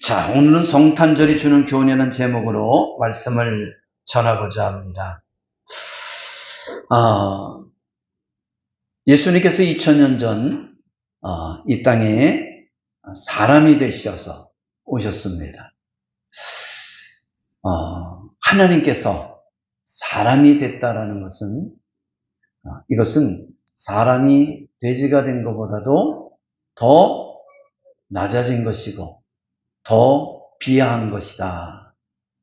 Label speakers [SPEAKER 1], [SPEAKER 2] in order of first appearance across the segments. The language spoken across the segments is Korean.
[SPEAKER 1] 자, 오늘은 성탄절이 주는 교훈이라는 제목으로 말씀을 전하고자 합니다. 예수님께서 2000년 전 이 땅에 사람이 되셔서 오셨습니다. 하나님께서 사람이 됐다라는 것은 이것은 사람이 돼지가 된 것보다도 더 낮아진 것이고 더 비하한 것이다.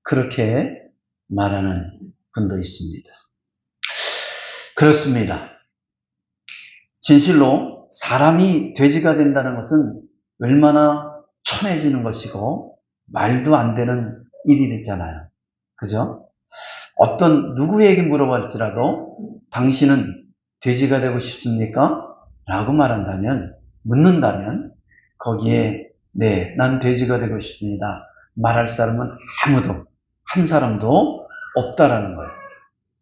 [SPEAKER 1] 그렇게 말하는 분도 있습니다. 그렇습니다. 진실로 사람이 돼지가 된다는 것은 얼마나 천해지는 것이고 말도 안 되는 일이잖아요. 그죠? 어떤 누구에게 물어볼지라도 당신은 돼지가 되고 싶습니까? 라고 묻는다면 거기에 네, 난 돼지가 되고 싶습니다. 말할 사람은 아무도, 한 사람도 없다라는 거예요.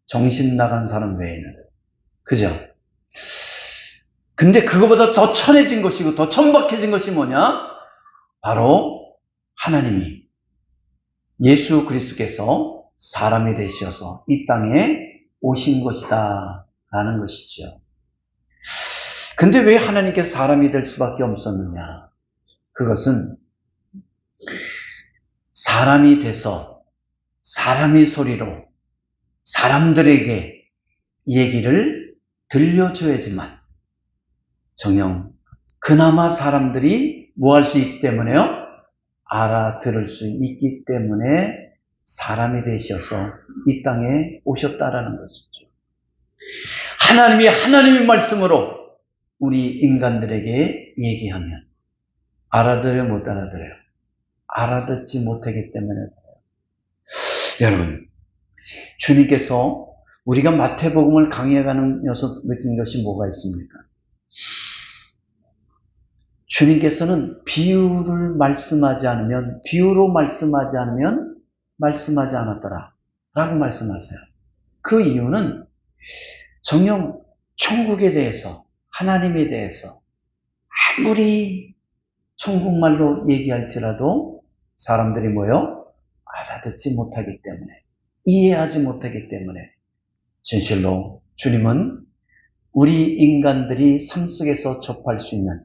[SPEAKER 1] 정신 나간 사람 외에는. 그죠? 근데 그거보다 더 천해진 것이고 더 천박해진 것이 뭐냐? 바로 하나님이 예수 그리스도께서 사람이 되셔서 이 땅에 오신 것이다 라는 것이죠. 근데 왜 하나님께서 사람이 될 수밖에 없었느냐? 그것은 사람이 돼서 사람의 소리로 사람들에게 얘기를 들려줘야지만 정녕 그나마 사람들이 뭐 할 수 있기 때문에요? 알아들을 수 있기 때문에 사람이 되셔서 이 땅에 오셨다라는 것이죠. 하나님이 하나님의 말씀으로 우리 인간들에게 얘기하면 알아들어요, 못 알아들어요? 알아듣지 못하기 때문에 그래요. 여러분, 주님께서 우리가 마태복음을 강해가면서 느낀 것이 뭐가 있습니까? 주님께서는 비유로 말씀하지 않으면 말씀하지 않았더라 라고 말씀하세요. 그 이유는 정녕 천국에 대해서 하나님에 대해서 아무리 천국말로 얘기할지라도 사람들이 알아듣지 못하기 때문에 이해하지 못하기 때문에 진실로 주님은 우리 인간들이 삶 속에서 접할 수 있는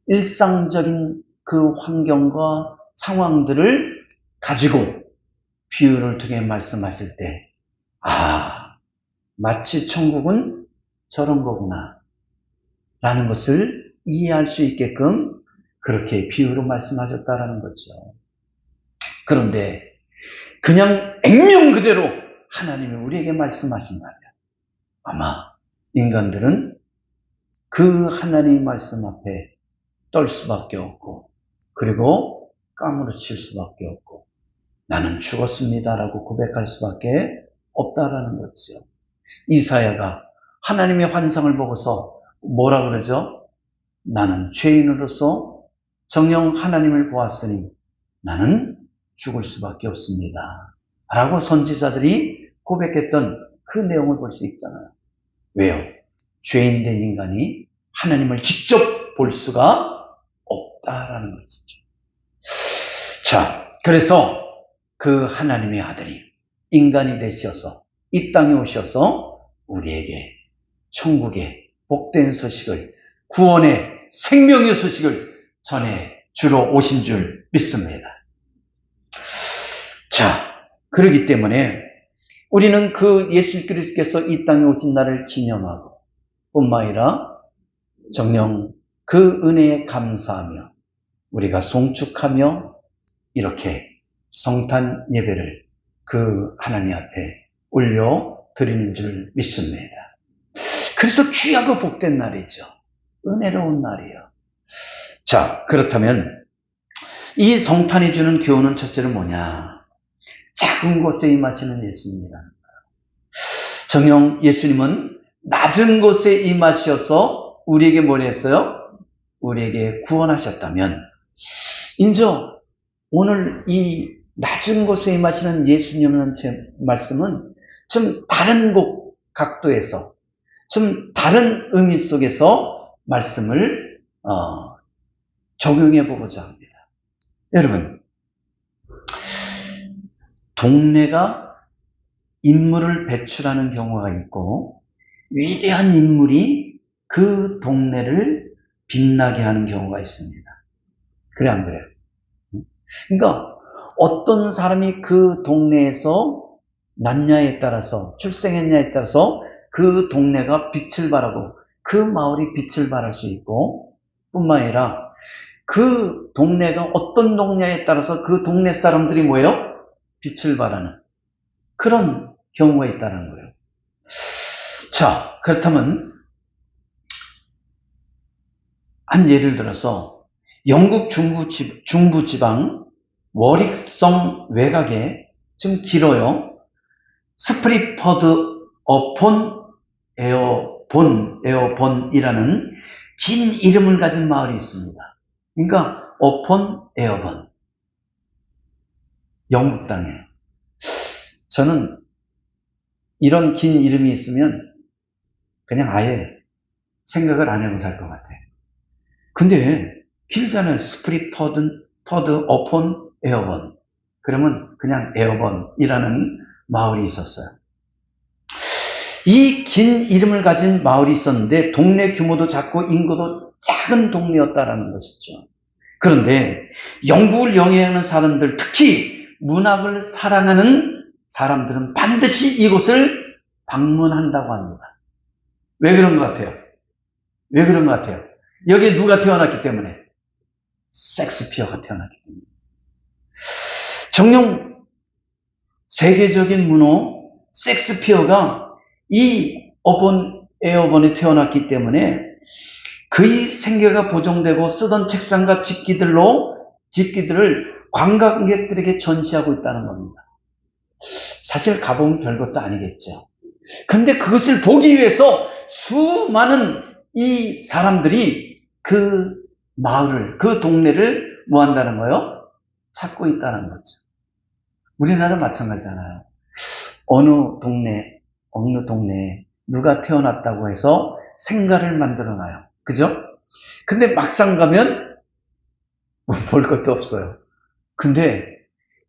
[SPEAKER 1] 일상적인 그 환경과 상황들을 가지고 비유를 통해 말씀하실 때 마치 천국은 저런 거구나 라는 것을 이해할 수 있게끔 그렇게 비유로 말씀하셨다라는 거죠. 그런데 그냥 액면 그대로 하나님이 우리에게 말씀하신다면 아마 인간들은 그 하나님의 말씀 앞에 떨 수밖에 없고 그리고 까무러칠 수밖에 없고 나는 죽었습니다라고 고백할 수밖에 없다라는 거죠. 이사야가 하나님의 환상을 보고서 뭐라 그러죠? 나는 죄인으로서 정녕 하나님을 보았으니 나는 죽을 수밖에 없습니다. 라고 선지자들이 고백했던 그 내용을 볼 수 있잖아요. 왜요? 죄인된 인간이 하나님을 직접 볼 수가 없다라는 것이죠. 자, 그래서 그 하나님의 아들이 인간이 되셔서 이 땅에 오셔서 우리에게 천국의 복된 소식을 구원의 생명의 소식을 전해 주러 오신 줄 믿습니다. 자, 그렇기 때문에 우리는 그 예수 그리스도께서 이 땅에 오신 날을 기념하고 뿐만 아니라 정녕 그 은혜에 감사하며 우리가 송축하며 이렇게 성탄 예배를 그 하나님 앞에 올려 드리는 줄 믿습니다. 그래서 귀하고 복된 날이죠. 은혜로운 날이요. 자, 그렇다면 이 성탄이 주는 교훈은 첫째로 뭐냐? 작은 곳에 임하시는 예수님이라는 거예요. 정녕 예수님은 낮은 곳에 임하셔서 우리에게 뭘 했어요? 우리에게 구원하셨다면 이제 오늘 이 낮은 곳에 임하시는 예수님의 말씀은 좀 다른 각도에서 좀 다른 의미 속에서 말씀을 적용해 보고자 합니다. 여러분, 동네가 인물을 배출하는 경우가 있고 위대한 인물이 그 동네를 빛나게 하는 경우가 있습니다. 그래 안 그래요? 그러니까 어떤 사람이 그 동네에서 낳냐에 따라서 출생했냐에 따라서 그 동네가 빛을 발하고 그 마을이 빛을 발할 수 있고 뿐만 아니라 그 동네가 어떤 동네에 따라서 그 동네 사람들이 뭐예요? 빛을 발하는 그런 경우가 있다는 거예요. 자, 그렇다면 한 예를 들어서 영국 중부 지방 워릭성 외곽에 좀 길어요. 스프리퍼드 어폰 에어본이라는 긴 이름을 가진 마을이 있습니다. 그러니까 어폰 에어본, 영국 땅에. 저는 이런 긴 이름이 있으면 그냥 아예 생각을 안 해보고 살 것 같아요. 근데 길잖아요. 스프리퍼드 어폰 에어본. 그러면 그냥 에어본이라는 마을이 있었어요. 이 긴 이름을 가진 마을이 있었는데 동네 규모도 작고 인구도 작은 동네였다라는 것이죠. 그런데 영국을 영위하는 사람들, 특히 문학을 사랑하는 사람들은 반드시 이곳을 방문한다고 합니다. 왜 그런 것 같아요? 왜 그런 것 같아요? 여기에 누가 태어났기 때문에? 섹스피어가 태어났기 때문에. 정녕 세계적인 문호 섹스피어가 이 에어본에 태어났기 때문에 그의 생계가 보존되고 쓰던 책상과 집기들을 관광객들에게 전시하고 있다는 겁니다. 사실 가보면 별것도 아니겠죠. 근데 그것을 보기 위해서 수많은 이 사람들이 그 마을을, 그 동네를 뭐 한다는 거예요? 찾고 있다는 거죠. 우리나라 마찬가지잖아요. 어느 동네에 누가 태어났다고 해서 생가를 만들어놔요. 그죠? 근데 막상 가면 볼 것도 없어요. 근데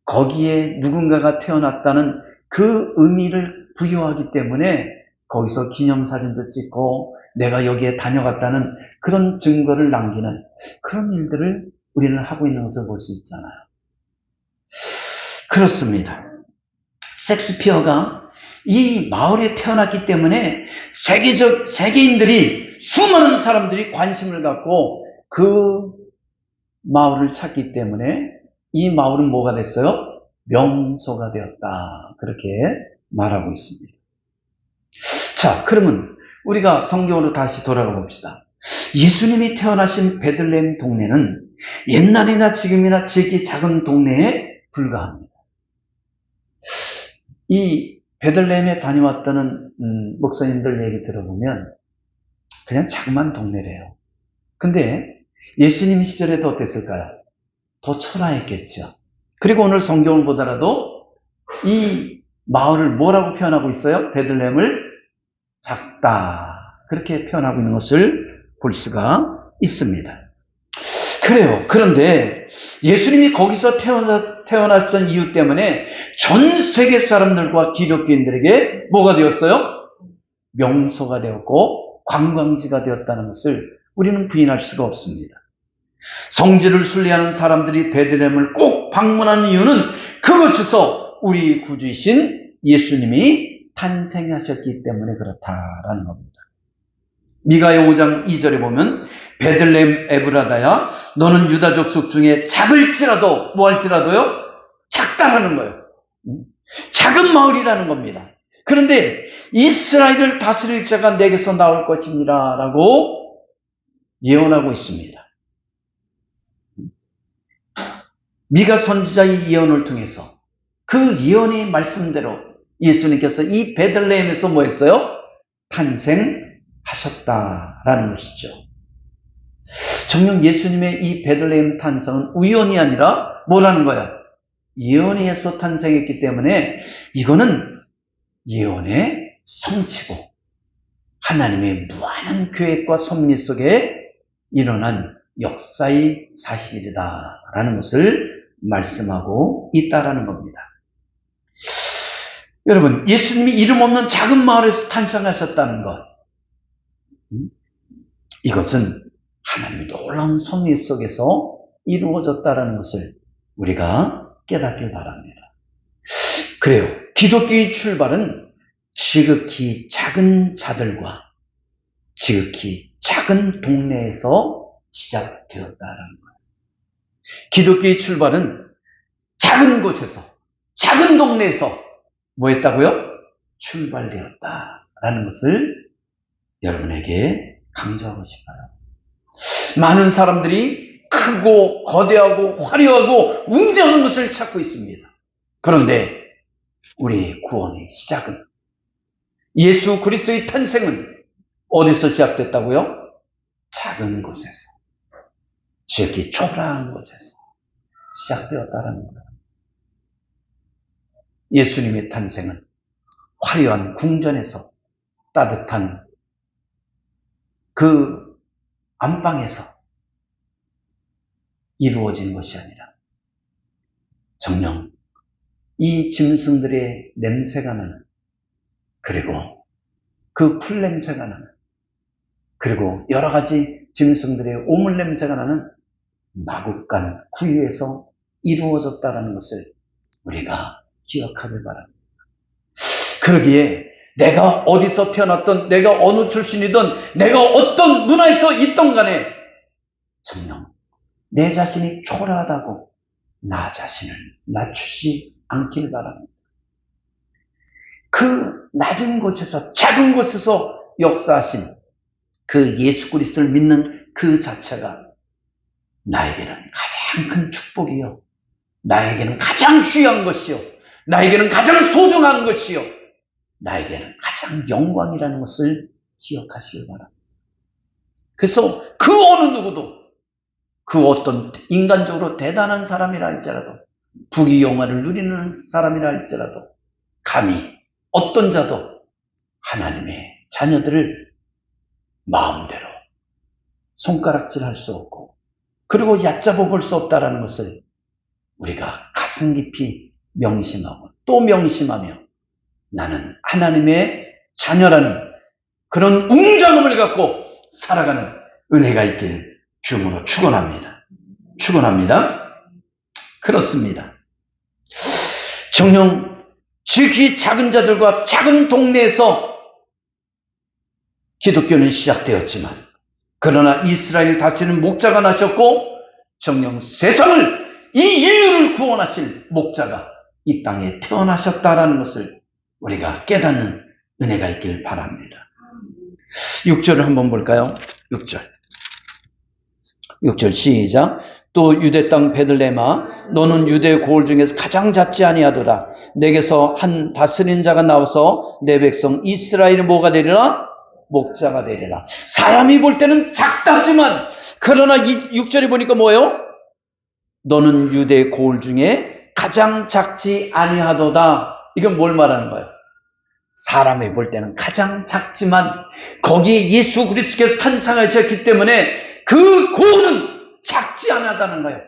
[SPEAKER 1] 거기에 누군가가 태어났다는 그 의미를 부여하기 때문에 거기서 기념사진도 찍고 내가 여기에 다녀갔다는 그런 증거를 남기는 그런 일들을 우리는 하고 있는 것을 볼 수 있잖아요. 그렇습니다. 섹스피어가 이 마을에 태어났기 때문에 세계인들이 수많은 사람들이 관심을 갖고 그 마을을 찾기 때문에 이 마을은 뭐가 됐어요? 명소가 되었다. 그렇게 말하고 있습니다. 자, 그러면 우리가 성경으로 다시 돌아가 봅시다. 예수님이 태어나신 베들레헴 동네는 옛날이나 지금이나 지극히 작은 동네에 불과합니다. 이 베들레헴에 다녀왔다는 목사님들 얘기 들어보면 그냥 자그만 동네래요. 근데 예수님 시절에도 어땠을까요? 더 초라했겠죠. 그리고 오늘 성경을 보더라도 이 마을을 뭐라고 표현하고 있어요? 베들레헴을 작다. 그렇게 표현하고 있는 것을 볼 수가 있습니다. 그래요. 그런데 예수님이 거기서 태어났던 이유 때문에 전 세계 사람들과 기독교인들에게 뭐가 되었어요? 명소가 되었고 관광지가 되었다는 것을 우리는 부인할 수가 없습니다. 성지를 순례하는 사람들이 베들레헴을 꼭 방문하는 이유는 그것에서 우리 구주이신 예수님이 탄생하셨기 때문에 그렇다라는 겁니다. 미가의 5장 2절에 보면 베들레헴 에브라다야 너는 유다 족속 중에 작을지라도 뭐할지라도요? 작다라는 거예요. 작은 마을이라는 겁니다. 그런데 이스라엘을 다스릴 자가 내게서 나올 것이니라 라고 예언하고 있습니다. 미가 선지자의 예언을 통해서 그 예언의 말씀대로 예수님께서 이 베들레헴에서 뭐 했어요? 탄생하셨다라는 것이죠. 정녕 예수님의 이 베들레헴 탄생은 우연이 아니라 뭐라는 거야? 예언에 의해서 탄생했기 때문에 이거는 예언의 성취고 하나님의 무한한 계획과 섭리 속에 일어난 역사의 사실이다라는 것을 말씀하고 있다라는 겁니다. 여러분, 예수님이 이름 없는 작은 마을에서 탄생하셨다는 것, 이것은 하나님의 놀라운 섭리 속에서 이루어졌다는 것을 우리가 깨닫길 바랍니다. 그래요. 기독교의 출발은 지극히 작은 자들과 지극히 작은 동네에서 시작되었다는 거예요. 기독교의 출발은 작은 곳에서, 작은 동네에서 뭐 했다고요? 출발되었다라는 것을 여러분에게 강조하고 싶어요. 많은 사람들이 크고 거대하고 화려하고 웅장한 것을 찾고 있습니다. 그런데 우리의 구원의 시작은, 예수 그리스도의 탄생은 어디서 시작됐다고요? 작은 곳에서, 지극히 초라한 곳에서 시작되었다는 거예요. 예수님의 탄생은 화려한 궁전에서, 따뜻한 그 안방에서 이루어진 것이 아니라 정녕 이 짐승들의 냄새가 나는, 그리고 그 풀 냄새가 나는, 그리고 여러 가지 짐승들의 오물 냄새가 나는 마국간 구유에서 이루어졌다는 것을 우리가 기억하길 바랍니다. 그러기에 내가 어디서 태어났든, 내가 어느 출신이든, 내가 어떤 문화에서 있던 간에 정녕 내 자신이 초라하다고 나 자신을 낮추지 않길 바랍니다. 그 낮은 곳에서, 작은 곳에서 역사하신 그 예수 그리스도를 믿는 그 자체가 나에게는 가장 큰 축복이요, 나에게는 가장 귀한 것이요, 나에게는 가장 소중한 것이요, 나에게는 가장 영광이라는 것을 기억하시길 바랍니다. 그래서 그 어느 누구도, 그 어떤 인간적으로 대단한 사람이라 할지라도, 부귀영화를 누리는 사람이라 할지라도, 감히 어떤 자도 하나님의 자녀들을 마음대로 손가락질할 수 없고, 그리고 얕잡아 볼 수 없다는 것을 우리가 가슴 깊이 명심하고 또 명심하며, 나는 하나님의 자녀라는 그런 웅장함을 갖고 살아가는 은혜가 있길 주문으로 축원합니다. 그렇습니다. 정녕 지극히 작은 자들과 작은 동네에서 기독교는 시작되었지만, 그러나 이스라엘 다스리는 목자가 나셨고, 정녕 세상을, 이 인류를 구원하실 목자가 이 땅에 태어나셨다라는 것을 우리가 깨닫는 은혜가 있길 바랍니다. 6절을 한번 볼까요? 6절 시작. 또 유대 땅 베들레헴아, 너는 유대 고을 중에서 가장 작지 아니하도다. 내게서 한 다스리는 자가 나와서 내 백성 이스라엘이 뭐가 되리라? 목자가 되리라. 사람이 볼 때는 작다지만, 그러나 이 6절에 보니까 뭐예요? 너는 유대 고을 중에 가장 작지 아니하도다. 이건 뭘 말하는 거예요? 사람이 볼 때는 가장 작지만 거기에 예수 그리스도께서 탄생하셨기 때문에 그 고을은 작지 않았다는 거예요.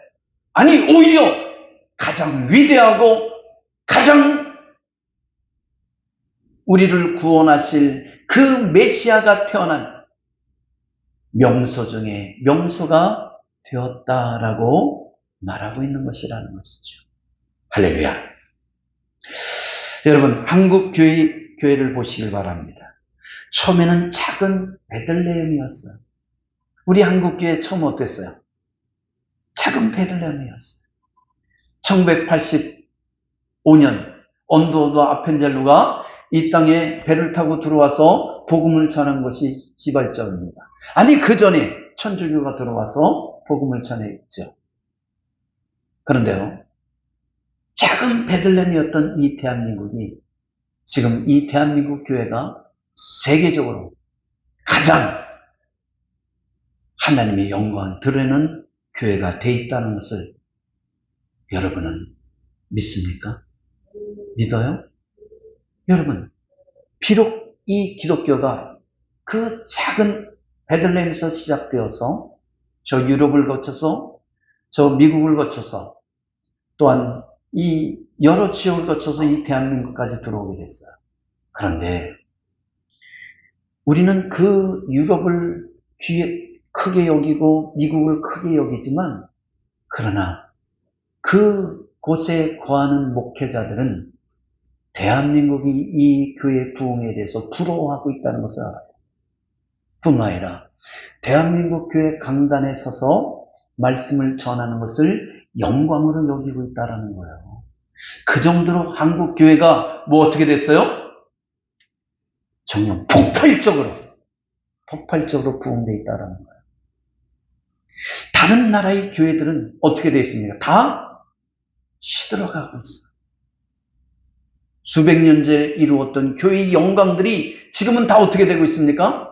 [SPEAKER 1] 아니, 오히려 가장 위대하고 가장 우리를 구원하실 그 메시아가 태어난 명소 중에 명소가 되었다라고 말하고 있는 것이라는 것이죠. 할렐루야. 여러분, 한국 교회를 보시길 바랍니다. 처음에는 작은 베들레헴이었어요. 우리 한국교회 처음 어땠어요? 작은 베들레헴이었어요. 1985년 언도도 아펜젤루가 이 땅에 배를 타고 들어와서 복음을 전한 것이 시발점입니다. 아니, 그 전에 천주교가 들어와서 복음을 전했죠. 그런데요, 작은 베들레헴이었던 이 대한민국이 지금 이 대한민국 교회가 세계적으로 가장 하나님의 영광을 드러내는 교회가 돼 있다는 것을 여러분은 믿습니까? 믿어요? 여러분, 비록 이 기독교가 그 작은 베들레헴에서 시작되어서 저 유럽을 거쳐서 저 미국을 거쳐서 또한 이 여러 지역을 거쳐서 이 대한민국까지 들어오게 됐어요. 그런데 우리는 그 유럽을 크게 여기고 미국을 크게 여기지만, 그러나 그곳에 거하는 목회자들은 대한민국이 이 교회 부흥에 대해서 부러워하고 있다는 것을 알아요. 뿐만 아니라 대한민국 교회 강단에 서서 말씀을 전하는 것을 영광으로 여기고 있다는 거예요. 그 정도로 한국 교회가 어떻게 됐어요? 정말 폭발적으로 부흥되어 있다는 거예요. 다른 나라의 교회들은 어떻게 되어 있습니까? 다 시들어가고 있어요. 수백 년째 이루었던 교회의 영광들이 지금은 다 어떻게 되고 있습니까?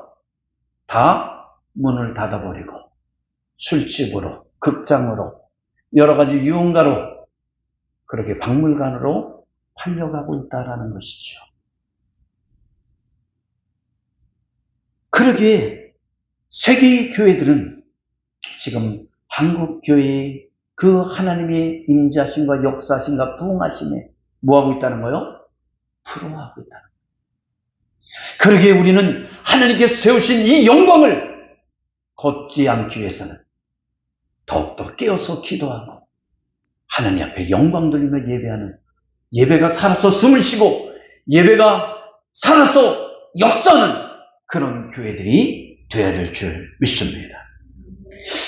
[SPEAKER 1] 다 문을 닫아버리고 술집으로, 극장으로, 여러 가지 유흥가로, 그렇게 박물관으로 팔려가고 있다는 것이죠. 그러기에 세계의 교회들은 지금 한국 교회의 그 하나님의 임재하심과 역사하심과 부흥하심에 뭐하고 있다는 거예요? 부러워하고 있다는 거예요. 그러기에 우리는 하나님께서 세우신 이 영광을 걷지 않기 위해서는 더욱더 깨어서 기도하고 하나님 앞에 영광 돌리며 예배하는, 예배가 살아서 숨을 쉬고 예배가 살아서 역사하는 그런 교회들이 되어야 될 줄 믿습니다.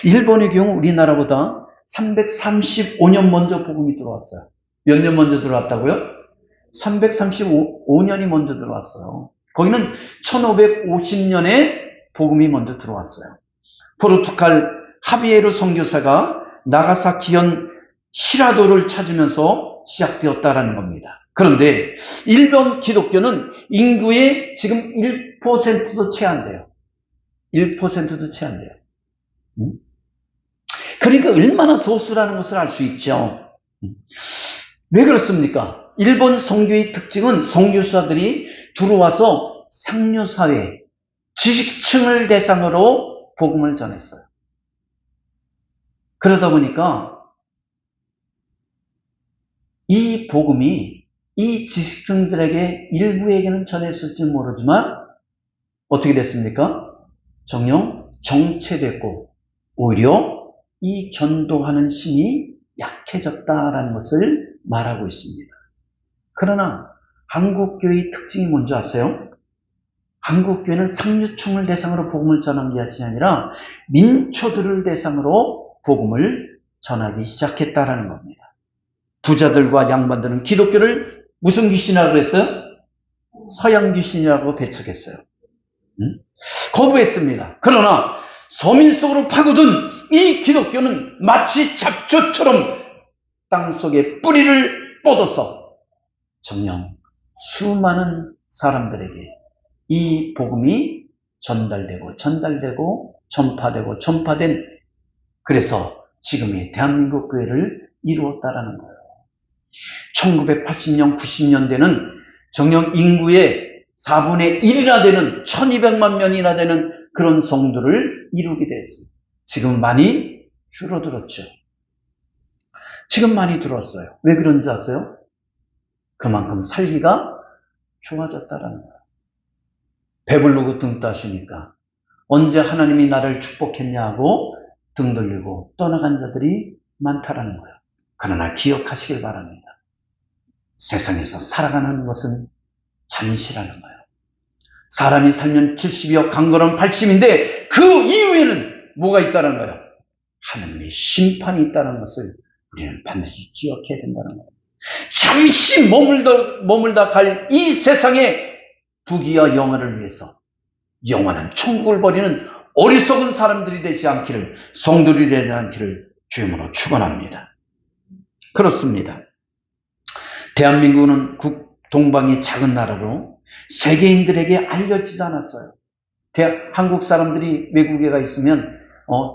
[SPEAKER 1] 일본의 경우 우리나라보다 335년 먼저 복음이 들어왔어요. 몇 년 먼저 들어왔다고요? 335년이 먼저 들어왔어요. 거기는 1550년에 복음이 먼저 들어왔어요. 포르투갈 하비에르 선교사가 나가사키현 시라도를 찾으면서 시작되었다라는 겁니다. 그런데 일본 기독교는 인구의 지금 1%도 채 안 돼요. 1%도 채 안 돼요. 그러니까 얼마나 소수라는 것을 알 수 있죠. 왜 그렇습니까? 일본 선교의 특징은 선교사들이 들어와서 상류사회, 지식층을 대상으로 복음을 전했어요. 그러다 보니까 이 복음이 이 지식층들에게 일부에게는 전했을지 모르지만 어떻게 됐습니까? 정녕 정체됐고 오히려 이 전도하는 힘이 약해졌다라는 것을 말하고 있습니다. 그러나 한국교회의 특징이 뭔지 아세요? 한국교회는 상류층을 대상으로 복음을 전한 것이 아니라 민초들을 대상으로 복음을 전하기 시작했다라는 겁니다. 부자들과 양반들은 기독교를 무슨 귀신이라고 그랬어요? 서양 귀신이라고 배척했어요. 거부했습니다. 그러나 서민 속으로 파고든 이 기독교는 마치 잡초처럼 땅속에 뿌리를 뻗어서 정녕 수많은 사람들에게 이 복음이 전달되고 전파된, 그래서 지금의 대한민국 교회를 이루었다라는 거예요. 1980년, 90년대는 정녕 인구의 4분의 1이나 되는 1200만 명이나 되는 그런 성도를 이루게 됐어요. 지금 많이 줄어들었죠. 지금 많이 들었어요. 왜 그런지 아세요? 그만큼 살기가 좋아졌다라는 거예요. 배부르고 등 따시니까 언제 하나님이 나를 축복했냐고 등 돌리고 떠나간 자들이 많다라는 거예요. 그러나 기억하시길 바랍니다. 세상에서 살아가는 것은 잠시라는 거예요. 사람이 살면 70이요, 강건은 80인데 그 이후에는 뭐가 있다는 거예요? 하나님의 심판이 있다는 것을 우리는 반드시 기억해야 된다는 거예요. 잠시 머물다 갈 이 세상의 부귀와 영화를 위해서 영원한 천국을 버리는 어리석은 사람들이 되지 않기를, 성도들이 되지 않기를 주님으로 축원합니다. 그렇습니다. 대한민국은 동방의 작은 나라로 세계인들에게 알려지지 않았어요. 한국 사람들이 외국에 가 있으면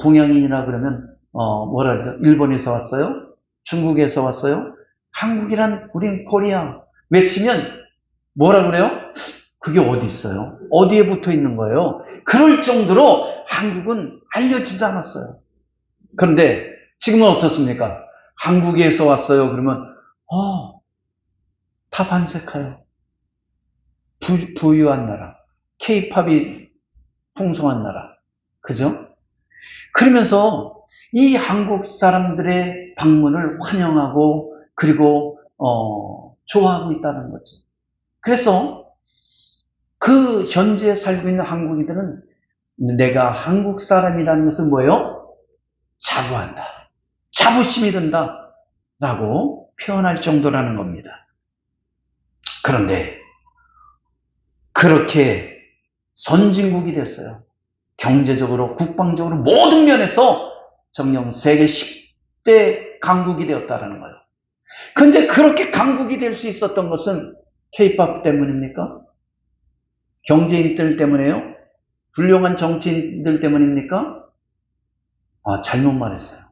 [SPEAKER 1] 동양인이라 그러면 뭐라 그러죠? 일본에서 왔어요? 중국에서 왔어요? 한국이란 우린 코리아 외치면 뭐라 그래요? 그게 어디 있어요? 어디에 붙어 있는 거예요? 그럴 정도로 한국은 알려지지 않았어요. 그런데 지금은 어떻습니까? 한국에서 왔어요. 그러면 다 반색해요. 부유한 나라, K-팝이 풍성한 나라, 그죠? 그러면서 이 한국 사람들의 방문을 환영하고 그리고 좋아하고 있다는 거죠. 그래서 그 현지에 살고 있는 한국인들은 내가 한국 사람이라는 것은 뭐예요? 자부한다. 자부심이 든다. 라고 표현할 정도라는 겁니다. 그런데 그렇게 선진국이 됐어요. 경제적으로, 국방적으로 모든 면에서 정녕 세계 10대 강국이 되었다는 거예요. 근데 그렇게 강국이 될 수 있었던 것은 K-팝 때문입니까? 경제인들 때문에요? 훌륭한 정치인들 때문입니까? 잘못 말했어요.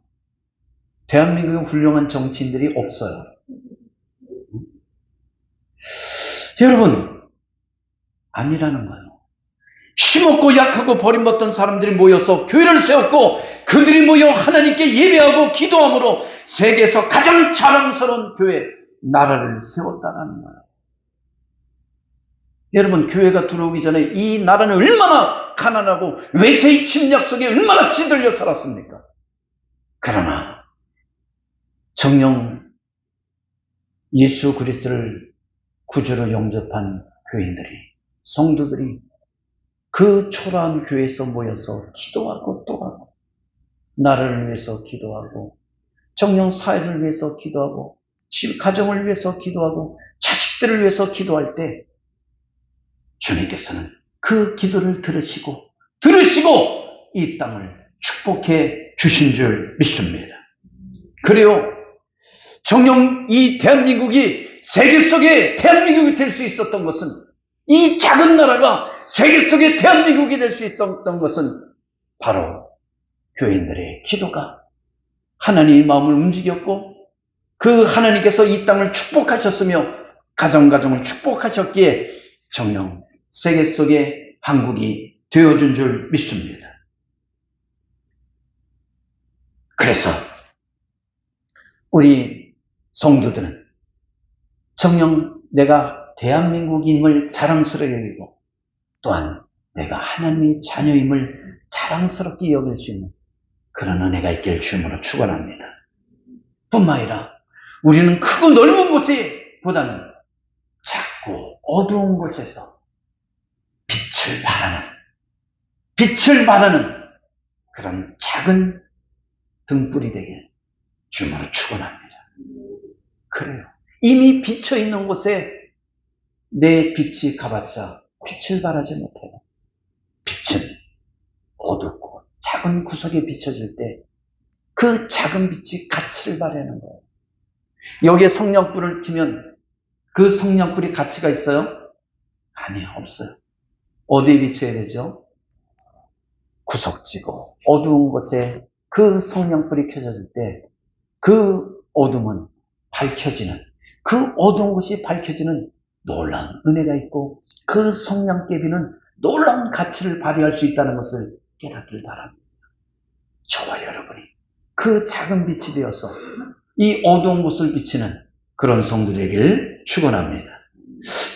[SPEAKER 1] 대한민국에 훌륭한 정치인들이 없어요. 여러분, 아니라는 거예요. 힘없고 약하고 버림받던 사람들이 모여서 교회를 세웠고 그들이 모여 하나님께 예배하고 기도함으로 세계에서 가장 자랑스러운 교회, 나라를 세웠다는 거예요. 여러분, 교회가 들어오기 전에 이 나라는 얼마나 가난하고 외세의 침략 속에 얼마나 찌들려 살았습니까? 그러나 정녕 예수 그리스도를 구주로 영접한 교인들이, 성도들이 그 초라한 교회에서 모여서 기도하고 또 하고, 나라를 위해서 기도하고, 정녕 사회를 위해서 기도하고, 가정을 위해서 기도하고, 자식들을 위해서 기도할 때 주님께서는 그 기도를 들으시고 이 땅을 축복해 주신 줄 믿습니다. 그래요. 정녕 이 대한민국이 세계 속에 대한민국이 될 수 있었던 것은, 이 작은 나라가 세계 속에 대한민국이 될 수 있었던 것은 바로 교인들의 기도가 하나님의 마음을 움직였고, 그 하나님께서 이 땅을 축복하셨으며 가정가정을 축복하셨기에 정녕 세계 속에 한국이 되어준 줄 믿습니다. 그래서 우리 성도들은 정녕 내가 대한민국임을 자랑스럽게 여기고, 또한 내가 하나님의 자녀임을 자랑스럽게 여길 수 있는 그런 은혜가 있길 주님으로 축원합니다. 뿐만 아니라 우리는 크고 넓은 곳보다는 작고 어두운 곳에서 빛을 발하는 그런 작은 등불이 되길 주님으로 축원합니다. 그래요. 이미 비쳐있는 곳에 내 빛이 가봤자 빛을 발하지 못해요. 빛은 어둡고 작은 구석에 비춰질 때 그 작은 빛이 가치를 발하는 거예요. 여기에 성냥불을 켜면 그 성냥불이 가치가 있어요? 아니요, 없어요. 어디에 비춰야 되죠? 구석지고 어두운 곳에 그 성냥불이 켜졌을 때 그 어둠은 밝혀지는, 그 어두운 곳이 밝혀지는 놀라운 은혜가 있고, 그 성냥개비는 놀라운 가치를 발휘할 수 있다는 것을 깨닫길 바랍니다. 저와 여러분이 그 작은 빛이 되어서 이 어두운 곳을 비치는 그런 성도되기를 축원합니다.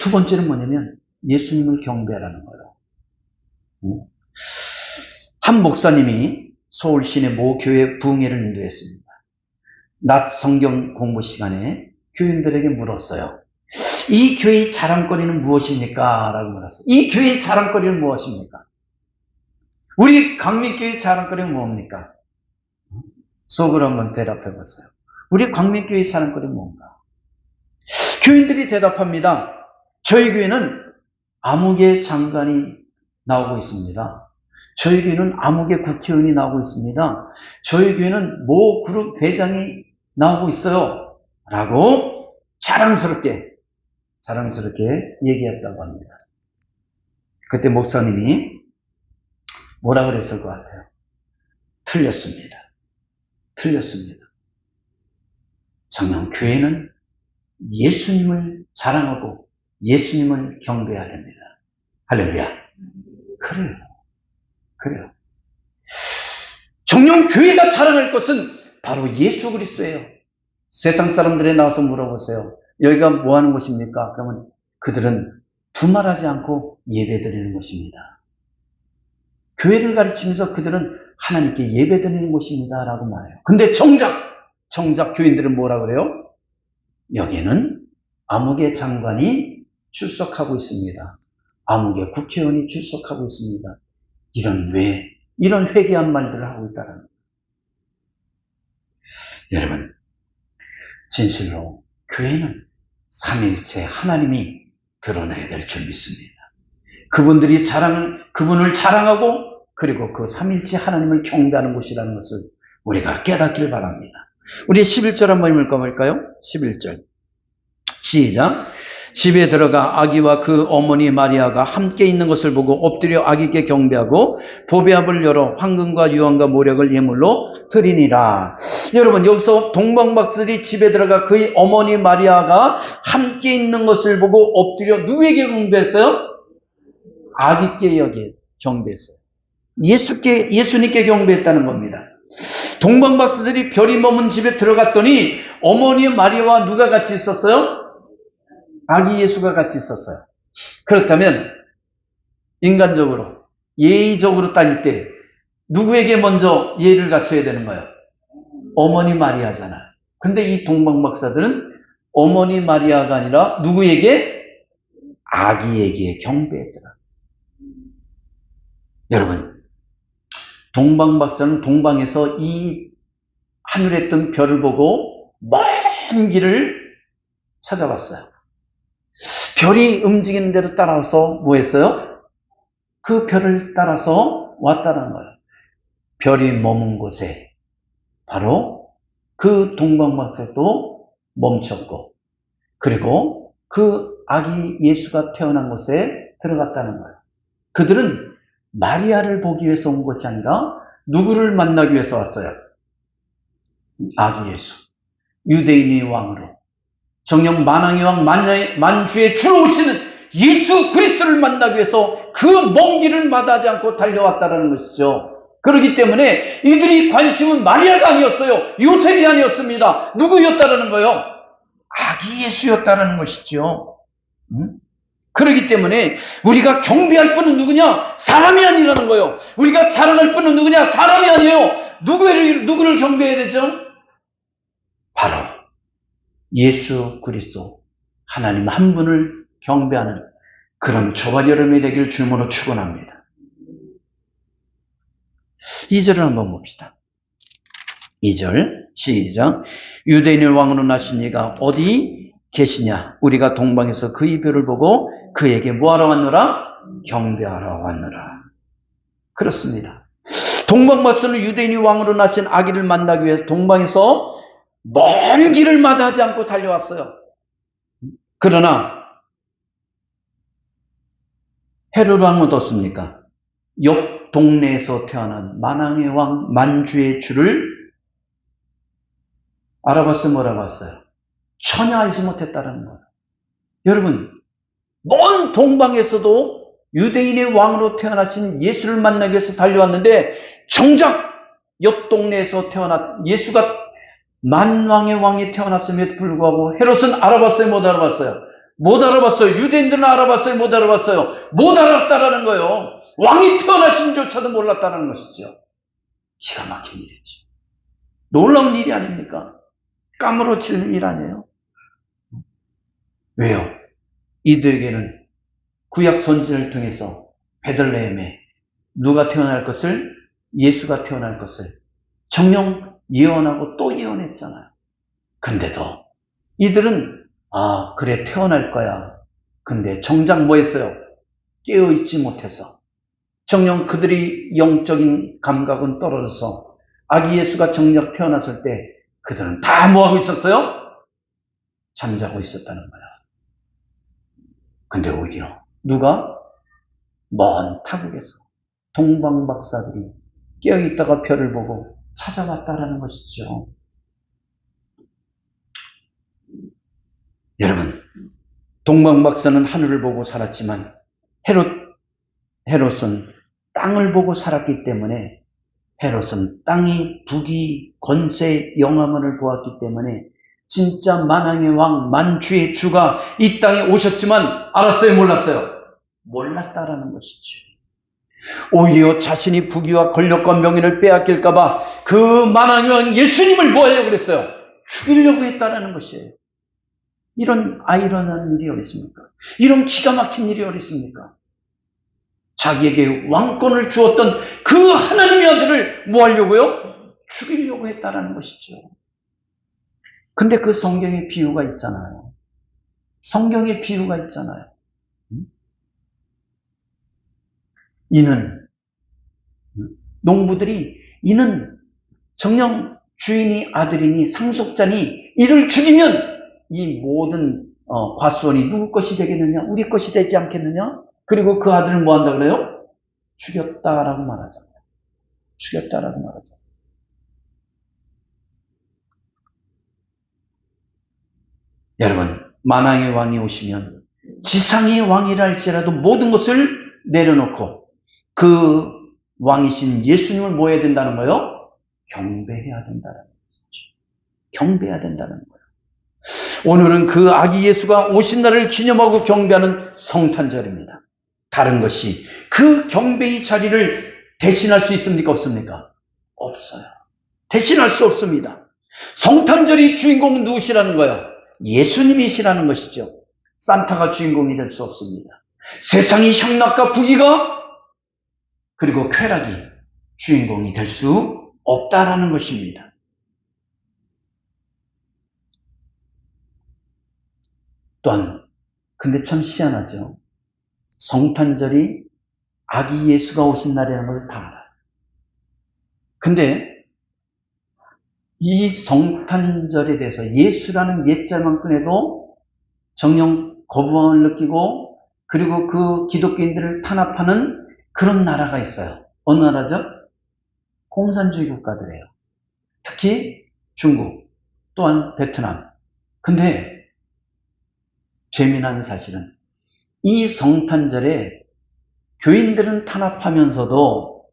[SPEAKER 1] 두 번째는 뭐냐면 예수님을 경배하라는 거예요. 한 목사님이 서울 시내 모 교회 부흥회를 인도했습니다. 낮 성경 공부 시간에 교인들에게 물었어요. 이 교회의 자랑거리는 무엇입니까? 라고 물었어요. 이 교회의 자랑거리는 무엇입니까? 우리 광민교회의 자랑거리는 뭡니까? 속으로 한번 대답해 보세요. 우리 광민교회의 자랑거리는 뭔가? 교인들이 대답합니다. 저희 교회는 암흑의 장관이 나오고 있습니다. 저희 교회는 암흑의 국회의원이 나오고 있습니다. 저희 교회는 모 그룹 회장이 나오고 있어요. 라고 자랑스럽게 얘기했다고 합니다. 그때 목사님이 뭐라 그랬을 것 같아요? 틀렸습니다. 정녕 교회는 예수님을 자랑하고 예수님을 경배해야 됩니다. 할렐루야. 그래요. 정녕 교회가 자랑할 것은 바로 예수 그리스도예요. 세상 사람들에 나와서 물어보세요. 여기가 뭐 하는 곳입니까? 그러면 그들은 두말하지 않고 예배드리는 곳입니다. 교회를 가르치면서 그들은 하나님께 예배드리는 곳입니다 라고 말해요. 근데 정작 교인들은 뭐라 그래요? 여기에는 암흑의 장관이 출석하고 있습니다. 암흑의 국회의원이 출석하고 있습니다. 이런 회개한 말들을 하고 있다는 거예요. 여러분, 진실로 교회는 삼일체 하나님이 드러나야 될 줄 믿습니다. 그분을 자랑하고 그리고 그 삼일체 하나님을 경배하는 곳이라는 것을 우리가 깨닫길 바랍니다. 우리 11절 한번 읽어볼까요? 11절 시작. 집에 들어가 아기와 그 어머니 마리아가 함께 있는 것을 보고 엎드려 아기께 경배하고 보배압을 열어 황금과 유황과 모략을 예물로 드리니라. 여러분, 여기서 동방박사들이 집에 들어가 그의 어머니 마리아가 함께 있는 것을 보고 엎드려 누구에게 경배했어요? 아기께 여기 경배했어요. 예수님께 경배했다는 겁니다. 동방박사들이 별이 머문 집에 들어갔더니 어머니 마리아와 누가 같이 있었어요? 아기 예수가 같이 있었어요. 그렇다면 인간적으로 예의적으로 따질 때 누구에게 먼저 예의를 갖춰야 되는 거예요? 어머니 마리아잖아요. 근데 이 동방박사들은 어머니 마리아가 아니라 누구에게? 아기에게 경배했더라. 여러분, 동방박사는 동방에서 이 하늘에 뜬 별을 보고 먼 길을 찾아봤어요. 별이 움직이는 대로 따라서 뭐 했어요? 그 별을 따라서 왔다는 거예요. 별이 머문 곳에 바로 그 동방박사도 멈췄고 그리고 그 아기 예수가 태어난 곳에 들어갔다는 거예요. 그들은 마리아를 보기 위해서 온 것이 아니라 누구를 만나기 위해서 왔어요? 아기 예수, 유대인의 왕으로 정녕 만왕의 왕 만주의 주로 오시는 예수 그리스도를 만나기 위해서 그 먼 길을 마다하지 않고 달려왔다는 것이죠. 그렇기 때문에 이들이 관심은 마리아가 아니었어요. 요셉이 아니었습니다. 누구였다라는 거예요? 아기 예수였다라는 것이죠. 그렇기 때문에 우리가 경배할 분은 누구냐? 사람이 아니라는 거예요. 우리가 자랑할 분은 누구냐? 사람이 아니에요. 누구를 경배해야 되죠? 바로 예수 그리스도 하나님 한 분을 경배하는 그런 저와 여러분이 되길 주님으로 축원합니다. 2절을 한번 봅시다. 2절 시작. 유대인의 왕으로 나신 이가 어디 계시냐? 우리가 동방에서 그의 별을 보고 그에게 뭐하러 왔노라? 경배하러 왔노라. 그렇습니다. 동방박사는 유대인의 왕으로 나신 아기를 만나기 위해서 동방에서 먼 길을 마다하지 않고 달려왔어요. 그러나 헤롯 왕은 어떻습니까? 옆 동네에서 태어난 만왕의 왕 만주의 주를 알아봤어요? 뭘 알아봤어요? 전혀 알지 못했다는 거예요. 여러분, 먼 동방에서도 유대인의 왕으로 태어나신 예수를 만나기 위해서 달려왔는데 정작 옆 동네에서 태어난 예수가 만왕의 왕이 태어났음에도 불구하고 헤롯은 알아봤어요? 못 알아봤어요? 못 알아봤어요. 유대인들은 알아봤어요? 못 알아봤어요? 못 알았다라는 거예요. 왕이 태어나신 조차도 몰랐다는 것이죠. 기가 막힌 일이죠. 놀라운 일이 아닙니까? 까무러치는 일 아니에요? 왜요? 이들에게는 구약 선지를 통해서 베들레헴에 누가 태어날 것을, 예수가 태어날 것을 정녕 예언하고 또 예언했잖아요. 근데도 이들은 그래 태어날 거야. 근데 정작 뭐 했어요? 깨어있지 못해서 정녕 그들이 영적인 감각은 떨어져서 아기 예수가 정작 태어났을 때 그들은 다 뭐하고 있었어요? 잠자고 있었다는 거야. 근데 오히려 누가? 먼 타국에서 동방박사들이 깨어있다가 별을 보고 찾아왔다라는 것이죠. 여러분, 동방박사는 하늘을 보고 살았지만 헤롯은 땅을 보고 살았기 때문에 헤롯은 땅의 부귀, 권세, 영화문을 보았기 때문에 진짜 만왕의 왕, 만주의 주가 이 땅에 오셨지만 알았어요, 몰랐어요? 몰랐다라는 것이죠. 오히려 자신이 부귀와 권력과 명예를 빼앗길까봐 그 만왕의 왕 예수님을 뭐 하려고 그랬어요? 죽이려고 했다라는 것이에요. 이런 아이러니한 일이 어디 있습니까? 이런 기가 막힌 일이 어디 있습니까? 자기에게 왕권을 주었던 그 하나님의 아들을 뭐 하려고요? 죽이려고 했다라는 것이죠. 근데 그 성경에 비유가 있잖아요. 성경에 비유가 있잖아요. 이는 농부들이 이는 정녕 주인이 아들이니 상속자니 이를 죽이면 이 모든 과수원이 누구 것이 되겠느냐? 우리 것이 되지 않겠느냐? 그리고 그 아들을 뭐 한다 그래요? 죽였다라고 말하잖아요. 죽였다라고 말하잖아요. 여러분, 만왕의 왕이 오시면 지상의 왕이라 할지라도 모든 것을 내려놓고 그 왕이신 예수님을 뭐 해야 된다는 거예요? 경배해야 된다는 거죠. 경배해야 된다는 거예요. 오늘은 그 아기 예수가 오신 날을 기념하고 경배하는 성탄절입니다. 다른 것이 그 경배의 자리를 대신할 수 있습니까? 없습니까? 없어요. 대신할 수 없습니다. 성탄절이 주인공은 누구시라는 거예요? 예수님이시라는 것이죠. 산타가 주인공이 될 수 없습니다. 세상의 향락과 부귀가 그리고 쾌락이 주인공이 될 수 없다라는 것입니다. 또한 근데 참 희한하죠. 성탄절이 아기 예수가 오신 날이라는 걸 다 알아요. 근데 이 성탄절에 대해서 예수라는 옛자만 꺼내도 정녕 거부감을 느끼고 그리고 그 기독교인들을 탄압하는 그런 나라가 있어요. 어느 나라죠? 공산주의 국가들이에요. 특히 중국, 또한 베트남. 근데 재미난 사실은 이 성탄절에 교인들은 탄압하면서도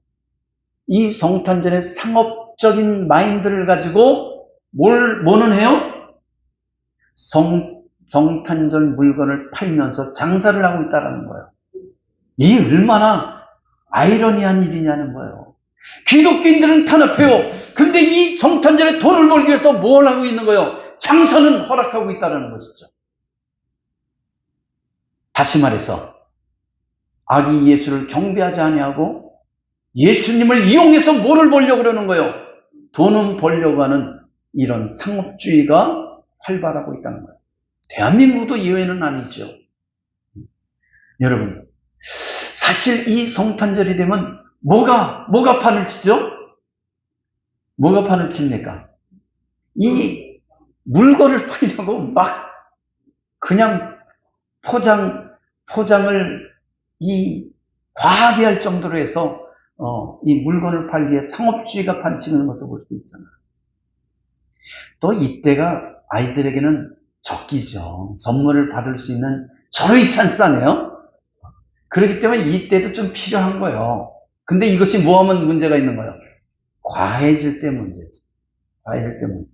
[SPEAKER 1] 이 성탄절의 상업적인 마인드를 가지고 뭐는 해요? 성탄절 물건을 팔면서 장사를 하고 있다는 거예요. 이 얼마나 아이러니한 일이냐는 거예요. 기독교인들은 탄압해요. 근데 이 성탄절에 돈을 벌기 위해서 뭘 하고 있는 거예요? 장사는 허락하고 있다는 것이죠. 다시 말해서 아기 예수를 경배하지 아니하고 예수님을 이용해서 뭐를 벌려고 그러는 거예요? 돈은 벌려고 하는 이런 상업주의가 활발하고 있다는 거예요. 대한민국도 예외는 아니죠. 여러분, 사실 이 성탄절이 되면 뭐가 판을 치죠? 뭐가 판을 칩니까? 이 물건을 팔려고 막 그냥 포장을 과하게 할 정도로 해서 이 물건을 팔기에 상업주의가 판치는 것을 볼 수 있잖아요. 또 이때가 아이들에게는 적기죠. 선물을 받을 수 있는 절호의 찬스네요. 그렇기 때문에 이때도 좀 필요한 거예요. 근데 이것이 뭐하면 문제가 있는 거예요? 과해질 때 문제죠. 과해질 때 문제죠.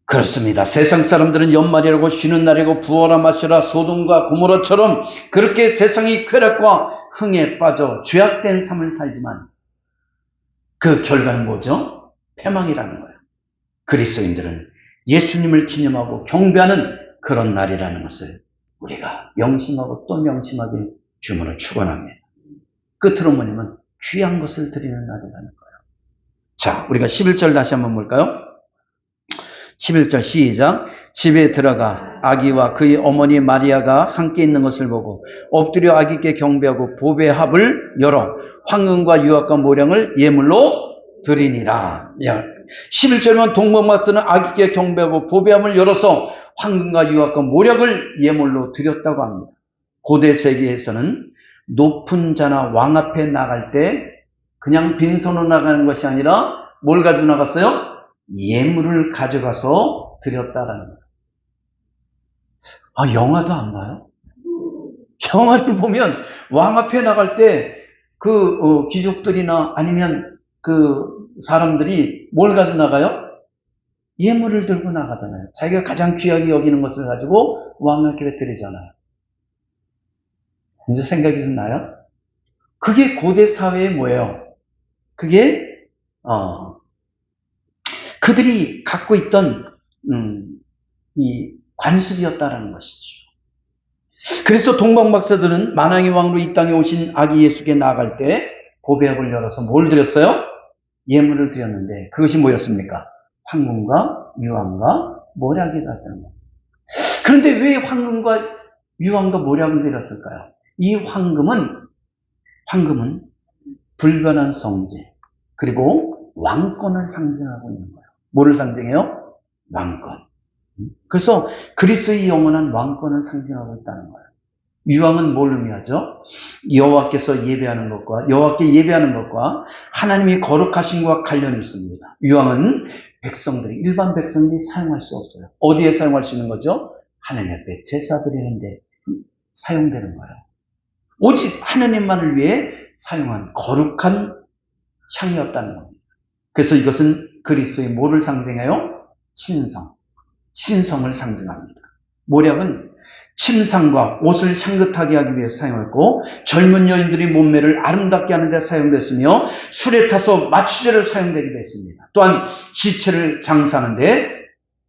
[SPEAKER 1] 그렇습니다. 세상 사람들은 연말이라고 쉬는 날이고 부어라 마셔라 소돔과 고모라처럼 그렇게 세상의 쾌락과 흥에 빠져 죄악된 삶을 살지만 그 결과는 뭐죠? 패망이라는 거예요. 그리스도인들은 예수님을 기념하고 경배하는 그런 날이라는 것을 우리가 명심하고 또 명심하게 주문을 축원합니다. 끝으로 뭐냐면 귀한 것을 드리는 날이라는 거예요. 자, 우리가 11절 다시 한번 볼까요? 11절 시작. 집에 들어가 아기와 그의 어머니 마리아가 함께 있는 것을 보고 엎드려 아기께 경배하고 보배 합을 열어 황금과 유압과 모량을 예물로 드리니라. 11절은 동방마스는 아기께 경배하고 보배함을 열어서 황금과 유압과 모략을 예물로 드렸다고 합니다. 고대 세계에서는 높은 자나 왕 앞에 나갈 때 그냥 빈손으로 나가는 것이 아니라 뭘 가지고 나갔어요? 예물을 가져가서 드렸다라는 거예요. 영화도 안 봐요? 영화를 보면 왕 앞에 나갈 때 그 귀족들이나 아니면 그 사람들이 뭘 가지고 나가요? 예물을 들고 나가잖아요. 자기가 가장 귀하게 여기는 것을 가지고 왕에게 드리잖아요. 이제 생각이 좀 나요? 그게 고대 사회의 뭐예요? 그게 그들이 갖고 있던 이 관습이었다라는 것이죠. 그래서 동방박사들은 만왕의 왕으로 이 땅에 오신 아기 예수께 나아갈 때 고백을 열어서 뭘 드렸어요? 예물을 드렸는데 그것이 뭐였습니까? 황금과 유황과 모략이라는 것. 그런데 왜 황금과 유황과 모략을 드렸을까요? 이 황금은 불변한 성질 그리고 왕권을 상징하고 있는 거예요. 뭐를 상징해요? 왕권. 그래서 그리스도의 영원한 왕권을 상징하고 있다는 거예요. 유황은 뭘 의미하죠? 여호와께서 예배하는 것과 여호와께 예배하는 것과 하나님이 거룩하신과 관련이 있습니다. 유황은 일반 백성들이 사용할 수 없어요. 어디에 사용할 수 있는 거죠? 하나님 앞에 제사 드리는데 사용되는 거예요. 오직 하나님만을 위해 사용한 거룩한 향이었다는 겁니다. 그래서 이것은 그리스도의 뭐를 상징해요? 신성을 상징합니다. 모략은 침상과 옷을 향긋하게 하기 위해 사용했고 젊은 여인들이 몸매를 아름답게 하는 데 사용됐으며 술에 타서 마취제로 사용되기도 했습니다. 또한 시체를 장사하는 데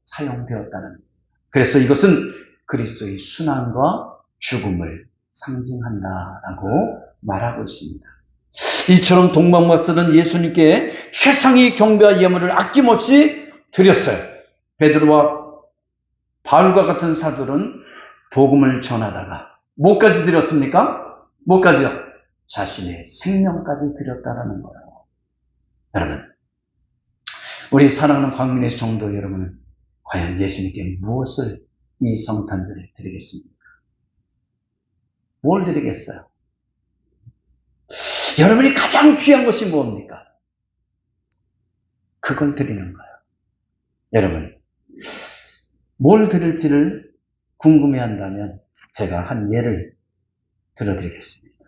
[SPEAKER 1] 사용되었다는 겁니다. 그래서 이것은 그리스도의 순환과 죽음을 상징한다라고 말하고 있습니다. 이처럼 동방박사는 예수님께 최상의 경배와 예물을 아낌없이 드렸어요. 베드로와 바울과 같은 사도는 복음을 전하다가 뭐까지 드렸습니까? 뭐까지요? 자신의 생명까지 드렸다라는 거예요. 여러분, 우리 사랑하는 광민의 성도 여러분은 과연 예수님께 무엇을 이 성탄절에 드리겠습니까? 뭘 드리겠어요? 여러분이 가장 귀한 것이 뭡니까? 그걸 드리는 거예요. 여러분, 뭘 드릴지를 궁금해한다면 제가 한 예를 들어드리겠습니다.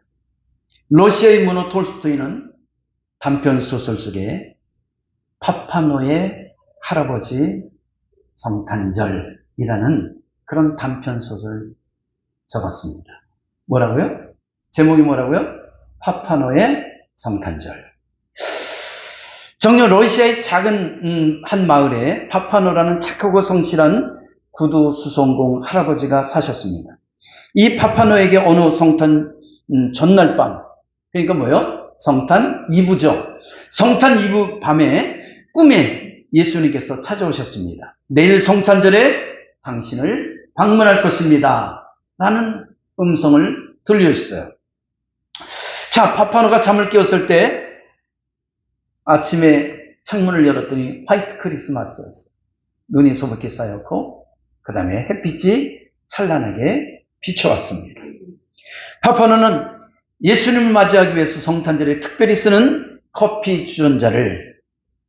[SPEAKER 1] 러시아의 문호 톨스토이는 단편 소설 속에 파파노의 할아버지 성탄절이라는 그런 단편 소설을 적었습니다. 뭐라고요? 제목이 뭐라고요? 파파노의 성탄절. 정녕 러시아의 작은 한 마을에 파파노라는 착하고 성실한 구두 수송공 할아버지가 사셨습니다. 이 파파노에게 어느 성탄 전날 밤, 그러니까 뭐요? 성탄 이브죠. 성탄 이브 밤에 꿈에 예수님께서 찾아오셨습니다. 내일 성탄절에 당신을 방문할 것입니다. 라는 음성을 들려주셨어요. 자, 파파노가 잠을 깨웠을 때 아침에 창문을 열었더니 화이트 크리스마스였어요. 눈이 소복히 쌓였고 그 다음에 햇빛이 찬란하게 비춰왔습니다. 파파노는 예수님을 맞이하기 위해서 성탄절에 특별히 쓰는 커피 주전자를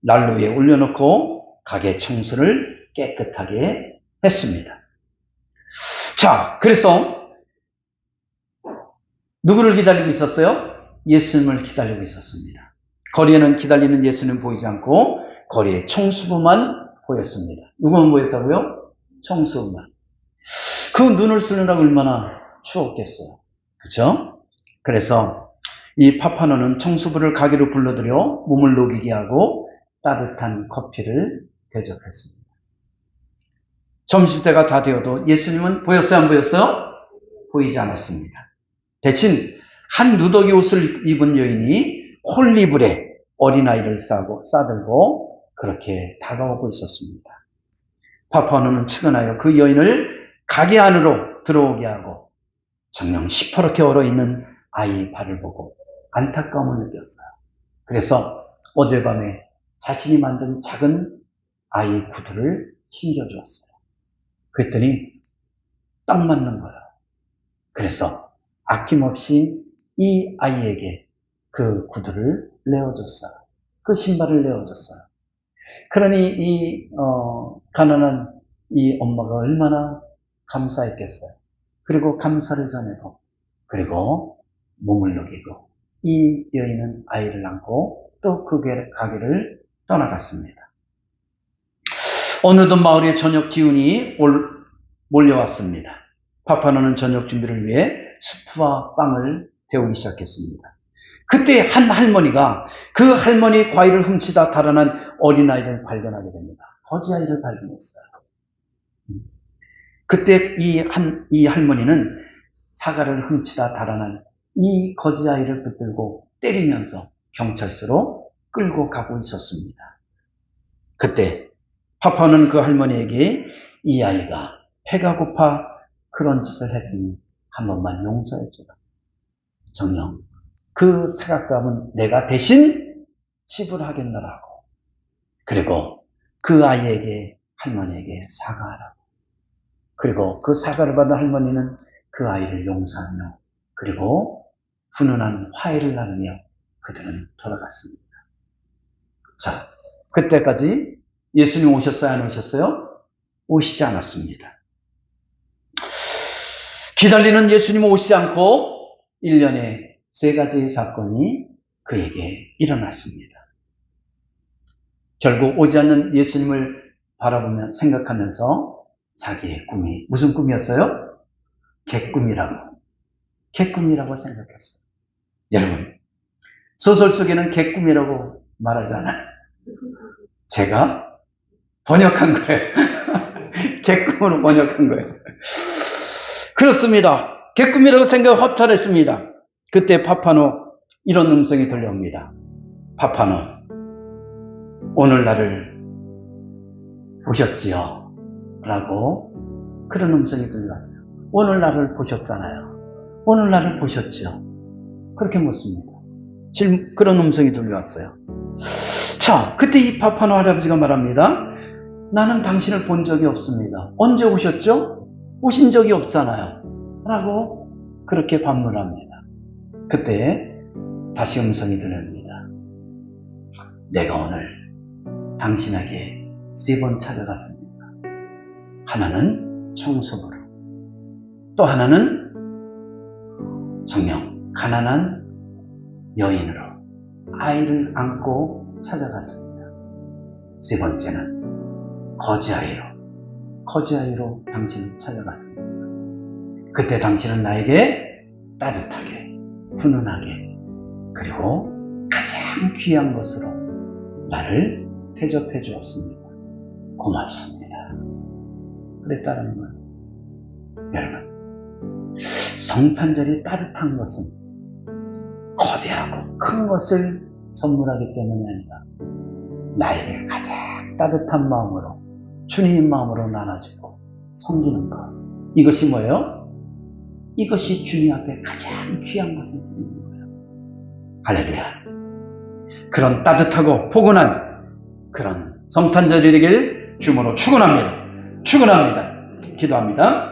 [SPEAKER 1] 난로 위에 올려놓고 가게 청소를 깨끗하게 했습니다. 자, 그래서 누구를 기다리고 있었어요? 예수님을 기다리고 있었습니다. 거리에는 기다리는 예수님 보이지 않고 거리에 청수부만 보였습니다. 누구만 보였다고요? 청수부만. 그 눈을 쓰느라고 얼마나 추웠겠어요. 그렇죠? 그래서 이 파파노는 청수부를 가게로 불러들여 몸을 녹이게 하고 따뜻한 커피를 대접했습니다. 점심때가 다 되어도 예수님은 보였어요? 안 보였어요? 보이지 않았습니다. 대신 한 누더기 옷을 입은 여인이 홀리불에 어린아이를 싸들고 그렇게 다가오고 있었습니다. 파파노는 측은하여 그 여인을 가게 안으로 들어오게 하고 정녕 시퍼렇게 얼어있는 아이 발을 보고 안타까움을 느꼈어요. 그래서 어젯밤에 자신이 만든 작은 아이 구두를 신겨주었어요. 그랬더니 딱 맞는 거예요. 그래서 아낌없이 이 아이에게 그 구두를 내어줬어요. 그 신발을 내어줬어요. 그러니 이 가난한 이 엄마가 얼마나 감사했겠어요. 그리고 감사를 전하고 그리고 몸을 녹이고 이 여인은 아이를 안고 또 그 가게를 떠나갔습니다. 어느덧 마을에 저녁 기운이 몰려왔습니다. 파파노는 저녁 준비를 위해 수프와 빵을 데우기 시작했습니다. 그때 한 할머니가 그 할머니 과일을 훔치다 달아난 어린아이를 발견하게 됩니다. 거지아이를 발견했어요. 그때 이 할머니는 사과를 훔치다 달아난 이 거지아이를 붙들고 때리면서 경찰서로 끌고 가고 있었습니다. 그때 파파는 그 할머니에게 이 아이가 배가 고파 그런 짓을 했으니 한 번만 용서해주라. 정녕 그 사과값은 내가 대신 지불하겠노라고. 그리고 그 아이에게 할머니에게 사과하라고. 그리고 그 사과를 받은 할머니는 그 아이를 용서하며 그리고 훈훈한 화해를 나누며 그들은 돌아갔습니다. 자, 그때까지 예수님 오셨어요? 안 오셨어요? 오시지 않았습니다. 기다리는 예수님 오시지 않고 1년에 3가지 사건이 그에게 일어났습니다. 결국 오지 않는 예수님을 바라보며 생각하면서 자기의 꿈이 무슨 꿈이었어요? 개꿈이라고 생각했어요. 여러분, 소설 속에는 개꿈이라고 말하지 않아요. 제가 번역한 거예요. 개꿈으로 번역한 거예요. 그렇습니다. 개꿈이라고 생각 허탈했습니다. 그때 파파노 이런 음성이 들려옵니다. 파파노, 오늘 나를 보셨지요? 라고 그런 음성이 들려왔어요. 오늘 나를 보셨잖아요. 오늘 나를 보셨지요? 그렇게 묻습니다. 그런 음성이 들려왔어요. 자, 그때 이 파파노 할아버지가 말합니다. 나는 당신을 본 적이 없습니다. 언제 오셨죠? 오신 적이 없잖아요. 라고 그렇게 반문합니다. 그때 다시 음성이 들립니다. 내가 오늘 당신에게 3번 찾아갔습니다. 하나는 청소부로, 또 하나는 정녕 가난한 여인으로 아이를 안고 찾아갔습니다. 3번째는 거지아이로 당신을 찾아갔습니다. 그때 당신은 나에게 따뜻하게, 훈훈하게, 그리고 가장 귀한 것으로 나를 대접해 주었습니다. 고맙습니다. 그랬다는 거예요. 여러분, 성탄절이 따뜻한 것은 거대하고 큰 것을 선물하기 때문이 아니라 나에게 가장 따뜻한 마음으로 주님의 마음으로 나눠주고 섬기는 것. 이것이 뭐예요? 이것이 주님 앞에 가장 귀한 것을 드리는 거예요. 할렐루야. 그런 따뜻하고 포근한 그런 성탄절이 되길 주님으로 축원합니다. 기도합니다.